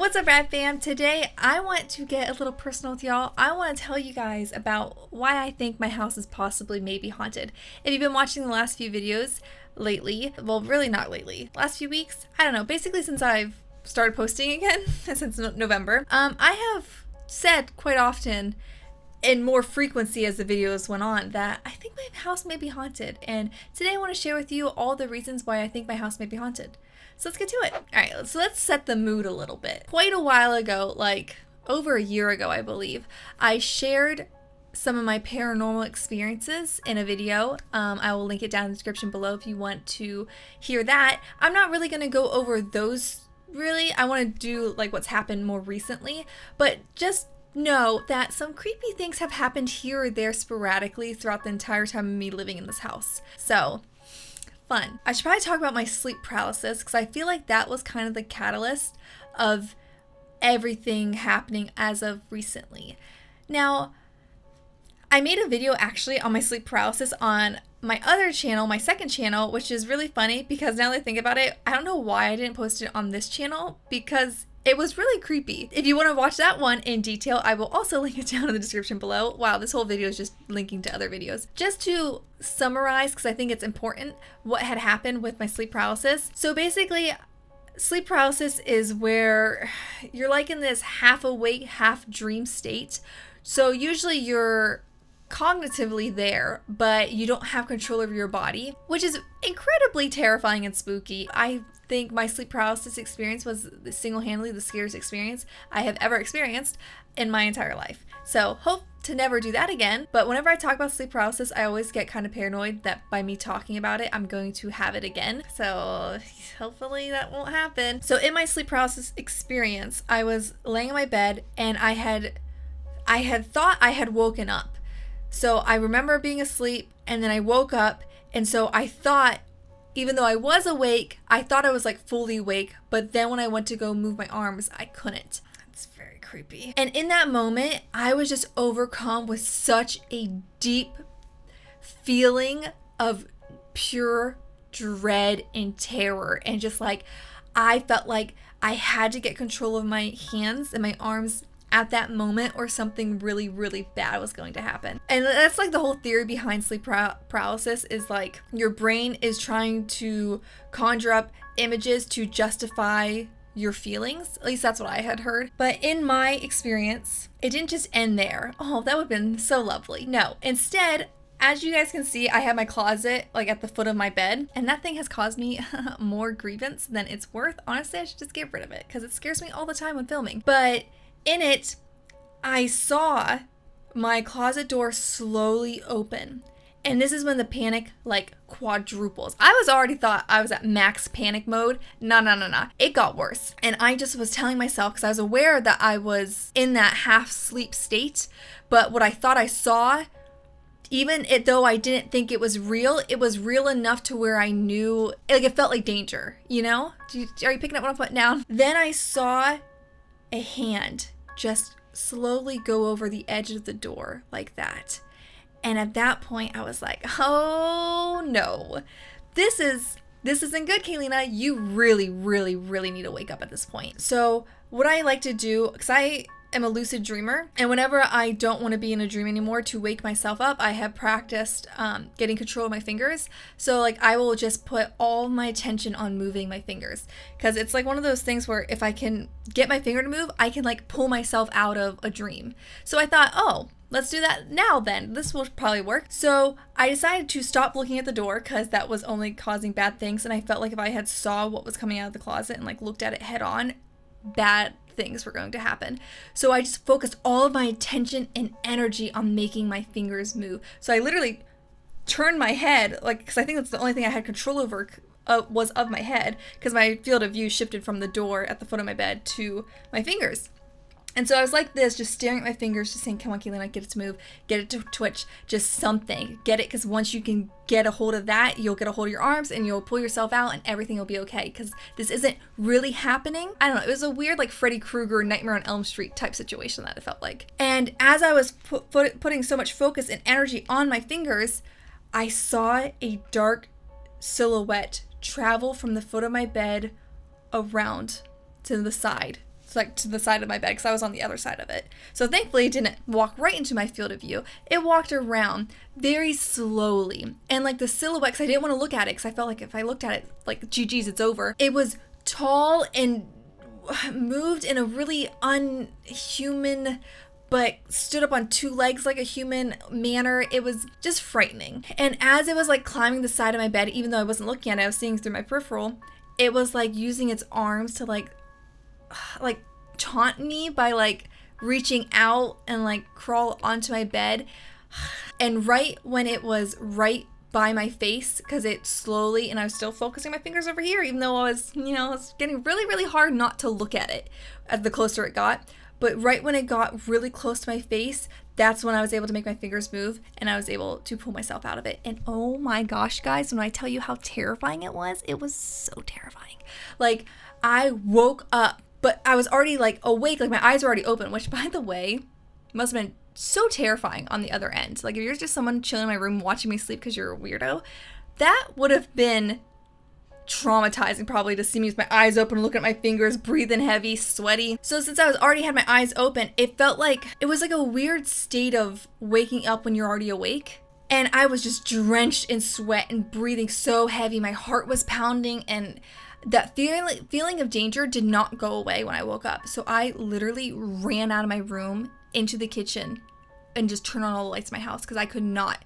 What's up, Rat Fam? Today, I want to get a little personal with y'all. I want to tell you guys about why I think my house is possibly maybe haunted. If you've been watching the last few videos lately, well, really not lately, last few weeks, I don't know, basically since I've started posting again, since November, I have said quite often, in more frequency as the videos went on, that I think my house may be haunted. And today I want to share with you all the reasons why I think my house may be haunted. So let's get to it. All right, so let's set the mood a little bit. Quite a while ago, like over a year ago, I believe, I shared some of my paranormal experiences in a video. I will link it down in the description below if you want to hear that. I'm not really going to go over those, really. I want to do like what's happened more recently, but just know that some creepy things have happened here or there sporadically throughout the entire time of me living in this house. So, fun. I should probably talk about my sleep paralysis because I feel like that was kind of the catalyst of everything happening as of recently. Now, I made a video actually on my sleep paralysis on my other channel, my second channel, which is really funny because now that I think about it, I don't know why I didn't post it on this channel because it was really creepy. If you want to watch that one in detail, I will also link it down in the description below. Wow, this whole video is just linking to other videos. Just to summarize, because I think it's important, what had happened with my sleep paralysis. So basically, sleep paralysis is where you're like in this half awake, half dream state. So usually you're cognitively there, but you don't have control over your body, which is incredibly terrifying and spooky. I think my sleep paralysis experience was single-handedly the scariest experience I have ever experienced in my entire life. So hope to never do that again. But whenever I talk about sleep paralysis, I always get kind of paranoid that by me talking about it, I'm going to have it again. So hopefully that won't happen. So in my sleep paralysis experience, I was laying in my bed and I had thought I had woken up. So I remember being asleep and then I woke up, and so I thought, even though I was awake, I thought I was like fully awake, but then when I went to go move my arms, I couldn't. That's very creepy. And in that moment, I was just overcome with such a deep feeling of pure dread and terror, and just like I felt like I had to get control of my hands and my arms at that moment or something really, really bad was going to happen. And that's like the whole theory behind sleep paralysis is like your brain is trying to conjure up images to justify your feelings. At least that's what I had heard. But in my experience, it didn't just end there. Oh, that would have been so lovely. No, instead, as you guys can see, I have my closet like at the foot of my bed, and that thing has caused me more grievance than it's worth. Honestly, I should just get rid of it because it scares me all the time when filming. But in it, I saw my closet door slowly open. And this is when the panic like quadruples. I was already thought I was at max panic mode. No. It got worse. And I just was telling myself, because I was aware that I was in that half sleep state, but what I thought I saw, though I didn't think it was real enough to where I knew, like it felt like danger, you know? Are you picking up what I'm putting down? Then I saw a hand just slowly go over the edge of the door like that. And at that point, I was like, oh no, this isn't good, Kaylena. You really, really, really need to wake up at this point. So what I like to do, because I am a lucid dreamer, and whenever I don't want to be in a dream anymore, to wake myself up, I have practiced getting control of my fingers. So like I will just put all my attention on moving my fingers, because it's like one of those things where if I can get my finger to move, I can like pull myself out of a dream. So I thought, oh, let's do that now then. This will probably work. So I decided to stop looking at the door because that was only causing bad things, and I felt like if I had saw what was coming out of the closet and like looked at it head on, bad things were going to happen. So I just focused all of my attention and energy on making my fingers move. So I literally turned my head, like, because I think that's the only thing I had control over was of my head, because my field of view shifted from the door at the foot of my bed to my fingers. And so I was like this, just staring at my fingers, just saying, come on, Kaylena, get it to move, get it to twitch, just something. Get it, because once you can get a hold of that, you'll get a hold of your arms and you'll pull yourself out and everything will be okay, because this isn't really happening. I don't know, it was a weird like Freddy Krueger, Nightmare on Elm Street type situation that it felt like. And as I was putting so much focus and energy on my fingers, I saw a dark silhouette travel from the foot of my bed around to the side like to the side of my bed because I was on the other side of it. So thankfully it didn't walk right into my field of view. It walked around very slowly. And like the silhouette, because I didn't want to look at it because I felt like if I looked at it, like, GG's, it's over. It was tall and moved in a really unhuman but stood up on two legs like a human manner. It was just frightening. And as it was like climbing the side of my bed, even though I wasn't looking at it, I was seeing through my peripheral, it was like using its arms to like taunt me by like reaching out and like crawl onto my bed. And right when it was right by my face, because it slowly, and I was still focusing my fingers over here, even though I was, you know, it's getting really, really hard not to look at it as the closer it got. But right when it got really close to my face, that's when I was able to make my fingers move and I was able to pull myself out of it. And oh my gosh, guys, when I tell you how terrifying it was so terrifying. Like, I woke up, but I was already like awake, like my eyes were already open, which, by the way, must have been so terrifying on the other end. Like, if you're just someone chilling in my room watching me sleep because you're a weirdo, that would have been traumatizing probably to see me with my eyes open, looking at my fingers, breathing heavy, sweaty. So since I was already had my eyes open, it felt like it was like a weird state of waking up when you're already awake. And I was just drenched in sweat and breathing so heavy. My heart was pounding, and that feeling of danger did not go away when I woke up. So I literally ran out of my room into the kitchen and just turned on all the lights in my house because I could not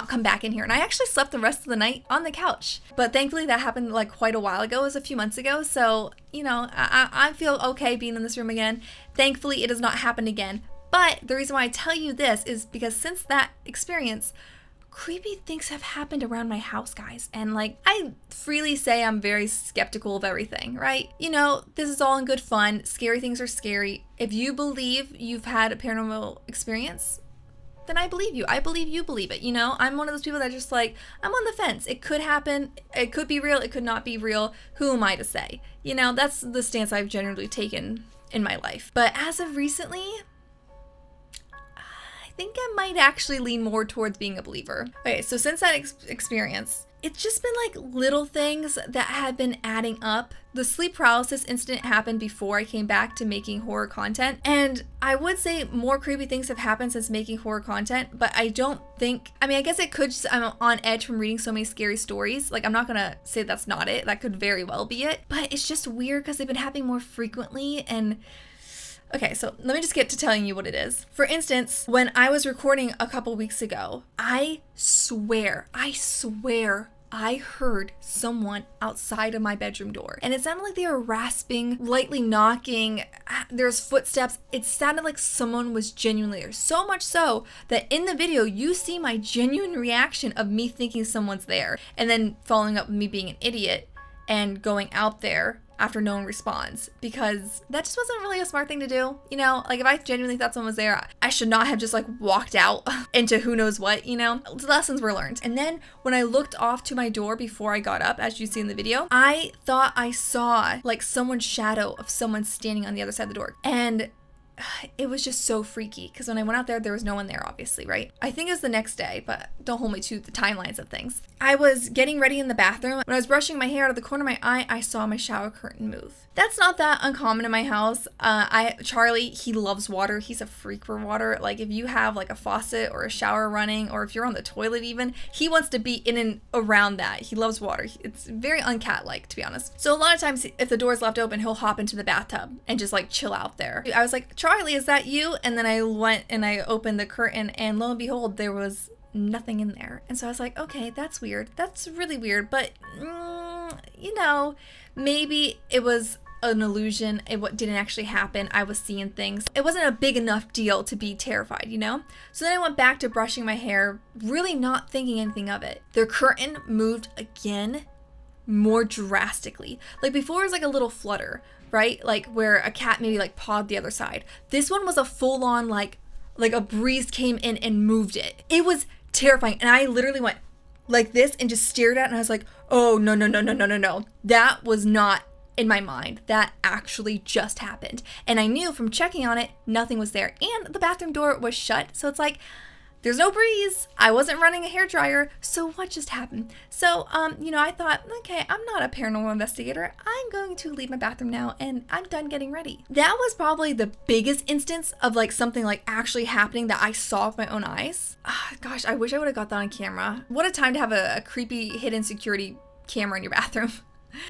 come back in here. And I actually slept the rest of the night on the couch. But thankfully that happened like quite a while ago. It was a few months ago. So, you know, I feel okay being in this room again. Thankfully it has not happened again. But the reason why I tell you this is because since that experience, creepy things have happened around my house, guys. And like, I freely say I'm very skeptical of everything, right? You know, this is all in good fun. Scary things are scary. If you believe you've had a paranormal experience, then I believe you. I believe you believe it. You know, I'm one of those people that just like, I'm on the fence. It could happen. It could be real. It could not be real. Who am I to say? You know, that's the stance I've generally taken in my life. But as of recently, I think I might actually lean more towards being a believer. Okay, so since that experience, it's just been like little things that have been adding up. The sleep paralysis incident happened before I came back to making horror content. And I would say more creepy things have happened since making horror content, but I don't think, I mean, I guess it could just, I'm on edge from reading so many scary stories. Like, I'm not gonna say that's not it. That could very well be it. But it's just weird because they've been happening more frequently. And okay, so let me just get to telling you what it is. For instance, when I was recording a couple weeks ago, I swear, I heard someone outside of my bedroom door. And it sounded like they were rasping, lightly knocking. There's footsteps. It sounded like someone was genuinely there. So much so that in the video, you see my genuine reaction of me thinking someone's there. And then following up with me being an idiot and going out there after no one responds, because that just wasn't really a smart thing to do. You know, like if I genuinely thought someone was there, I should not have just like walked out into who knows what, you know. Lessons were learned. And then when I looked off to my door before I got up, as you see in the video, I thought I saw like someone's shadow of someone standing on the other side of the door. And it was just so freaky because when I went out there was no one there, obviously, right? I think it was the next day, but don't hold me to the timelines of things. I was getting ready in the bathroom. When I was brushing my hair, out of the corner of my eye, I saw my shower curtain move. That's not that uncommon in my house. Charlie, he loves water. He's a freak for water. Like if you have like a faucet or a shower running, or if you're on the toilet even, he wants to be in and around that. He loves water. It's very uncat-like, to be honest. So a lot of times if the door's left open, he'll hop into the bathtub and just like chill out there. I was like, Charlie, is that you? And then I went and I opened the curtain, and lo and behold, there was nothing in there. And so I was like, okay, that's weird. That's really weird. But, you know, maybe it was an illusion. It didn't actually happen. I was seeing things. It wasn't a big enough deal to be terrified, you know? So then I went back to brushing my hair, really not thinking anything of it. The curtain moved again, more drastically. Like before it was like a little flutter, right? Like where a cat maybe like pawed the other side. This one was a full on like a breeze came in and moved it. It was terrifying. And I literally went like this and just stared at it, and I was like, oh, no. That was not in my mind. That actually just happened. And I knew from checking on it, nothing was there. And the bathroom door was shut. So it's like, there's no breeze. I wasn't running a hairdryer. So what just happened? So, you know, I thought, okay, I'm not a paranormal investigator. I'm going to leave my bathroom now and I'm done getting ready. That was probably the biggest instance of like something like actually happening that I saw with my own eyes. Gosh, I wish I would have got that on camera. What a time to have a creepy hidden security camera in your bathroom.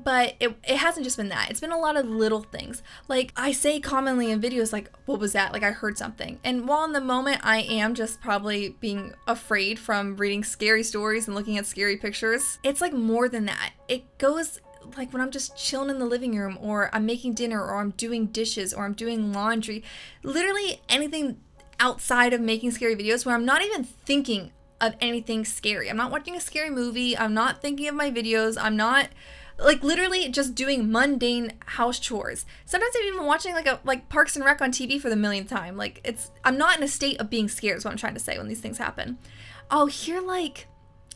But it hasn't just been that. It's been a lot of little things. Like I say commonly in videos, like, what was that? Like I heard something. And while in the moment I am just probably being afraid from reading scary stories and looking at scary pictures, it's like more than that. It goes like when I'm just chilling in the living room, or I'm making dinner, or I'm doing dishes, or I'm doing laundry. Literally anything outside of making scary videos where I'm not even thinking of anything scary. I'm not watching a scary movie. I'm not thinking of my videos. I'm not like literally just doing mundane house chores. Sometimes I'm even watching like Parks and Rec on TV for the millionth time. Like I'm not in a state of being scared is what I'm trying to say when these things happen. I'll hear like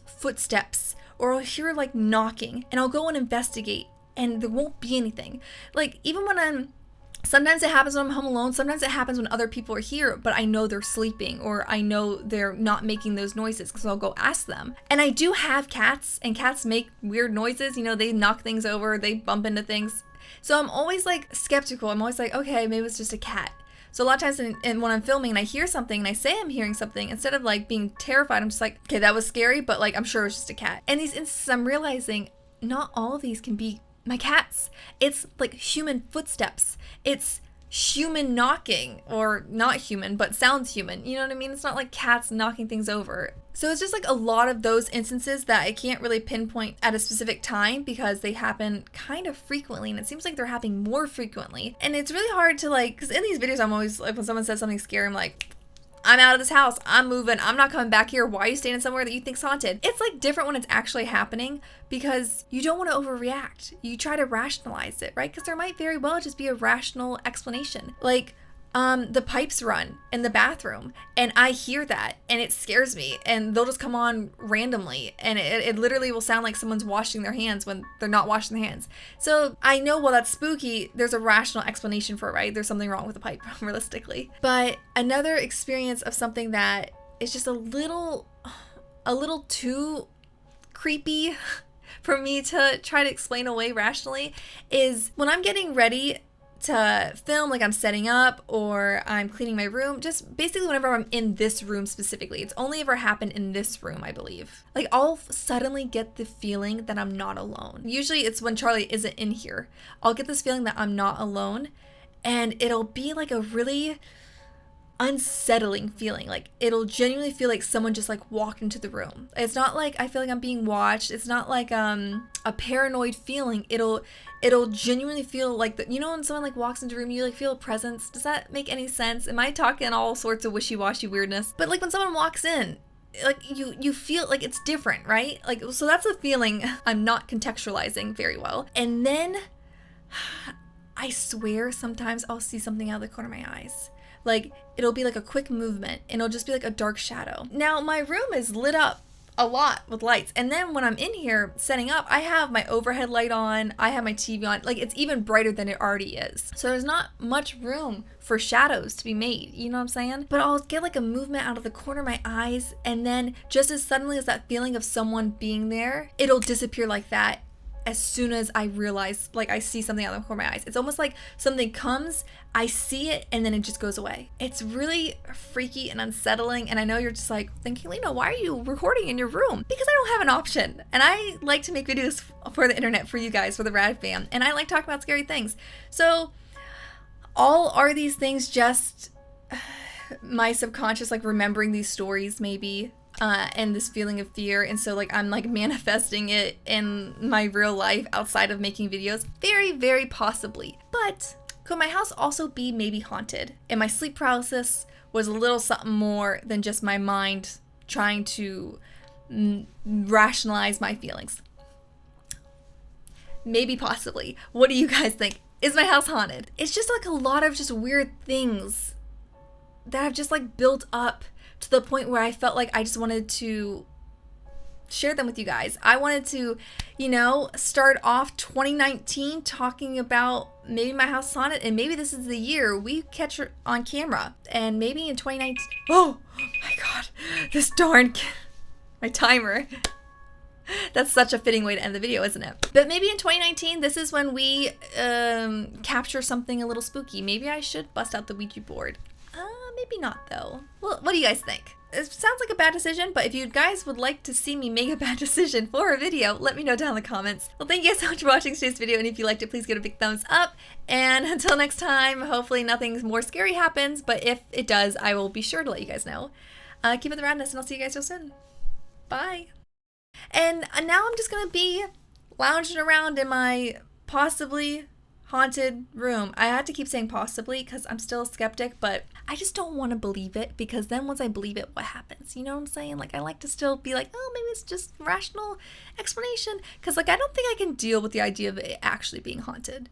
footsteps, or I'll hear like knocking, and I'll go and investigate and there won't be anything. Like even when sometimes it happens when I'm home alone, sometimes it happens when other people are here, but I know they're sleeping, or I know they're not making those noises, because I'll go ask them. And I do have cats, and cats make weird noises. You know, they knock things over, they bump into things. So I'm always like skeptical. I'm always like, okay, maybe it's just a cat. So a lot of times and when I'm filming and I hear something and I say I'm hearing something, instead of like being terrified, I'm just like, okay, that was scary, but like I'm sure it's just a cat. And these instances I'm realizing not all of these can be my cats. It's like human footsteps. It's human knocking, or not human, but sounds human. You know what I mean? It's not like cats knocking things over. So it's just like a lot of those instances that I can't really pinpoint at a specific time, because they happen kind of frequently, and it seems like they're happening more frequently. And it's really hard to like, because in these videos I'm always like, when someone says something scary, I'm like, I'm out of this house. I'm moving. I'm not coming back here. Why are you staying somewhere that you think's haunted? It's like different when it's actually happening, because you don't want to overreact. You try to rationalize it, right? Because there might very well just be a rational explanation. Like, the pipes run in the bathroom and I hear that and it scares me, and they'll just come on randomly, and it literally will sound like someone's washing their hands when they're not washing their hands. So I know, well, that's spooky. There's a rational explanation for it, right? There's something wrong with the pipe, realistically. But another experience of something that is just a little too creepy for me to try to explain away rationally is when I'm getting ready to film, like I'm setting up or I'm cleaning my room, just basically whenever I'm in this room specifically. It's only ever happened in this room, I believe. Like I'll suddenly get the feeling that I'm not alone. Usually it's when Charlie isn't in here. I'll get this feeling that I'm not alone, and it'll be like a really unsettling feeling. Like it'll genuinely feel like someone just like walked into the room. It's not like I feel like I'm being watched. It's not like a paranoid feeling. It'll genuinely feel like you know when someone like walks into a room, you like feel a presence. Does that make any sense? Am I talking all sorts of wishy-washy weirdness? But like when someone walks in, like you feel like it's different, right? Like, so that's a feeling I'm not contextualizing very well. And then I swear sometimes I'll see something out of the corner of my eyes. Like it'll be like a quick movement and it'll just be like a dark shadow. Now my room is lit up a lot with lights, and then when I'm in here setting up, I have my overhead light on, I have my TV on, like it's even brighter than it already is. So there's not much room for shadows to be made, you know what I'm saying? But I'll get like a movement out of the corner of my eyes, and then just as suddenly as that feeling of someone being there, it'll disappear like that. As soon as I realize, like I see something out of the corner of my eyes. It's almost like something comes, I see it, and then it just goes away. It's really freaky and unsettling, and I know you're just like, then Kaylena, why are you recording in your room? Because I don't have an option, and I like to make videos for the internet for you guys, for the Rad fam, and I like talking about scary things. So, are these things just my subconscious, like remembering these stories maybe? And this feeling of fear, and so like I'm like manifesting it in my real life outside of making videos? Very, very possibly. But could my house also be maybe haunted, and my sleep paralysis was a little something more than just my mind trying to rationalize my feelings? Maybe, possibly. What do you guys think? Is my house haunted? It's just like a lot of just weird things that have just like built up to the point where I felt like I just wanted to share them with you guys. I wanted to, you know, start off 2019 talking about maybe my house is haunted, and maybe this is the year we catch her on camera, and maybe in 2019, oh my God, God, this darn my timer. That's such a fitting way to end the video, isn't it? But maybe in 2019, this is when we capture something a little spooky. Maybe I should bust out the Ouija board. Maybe not though. Well, what do you guys think? It sounds like a bad decision, but if you guys would like to see me make a bad decision for a video, let me know down in the comments. Well, thank you guys so much for watching today's video, and if you liked it, please give it a big thumbs up. And until next time, hopefully nothing more scary happens, but if it does, I will be sure to let you guys know. Keep it the radness, and I'll see you guys real soon. Bye. And now I'm just gonna be lounging around in my possibly haunted room. I had to keep saying possibly because I'm still a skeptic, but I just don't want to believe it, because then once I believe it, what happens? You know what I'm saying? Like, I like to still be like, oh, maybe it's just rational explanation, because like I don't think I can deal with the idea of it actually being haunted.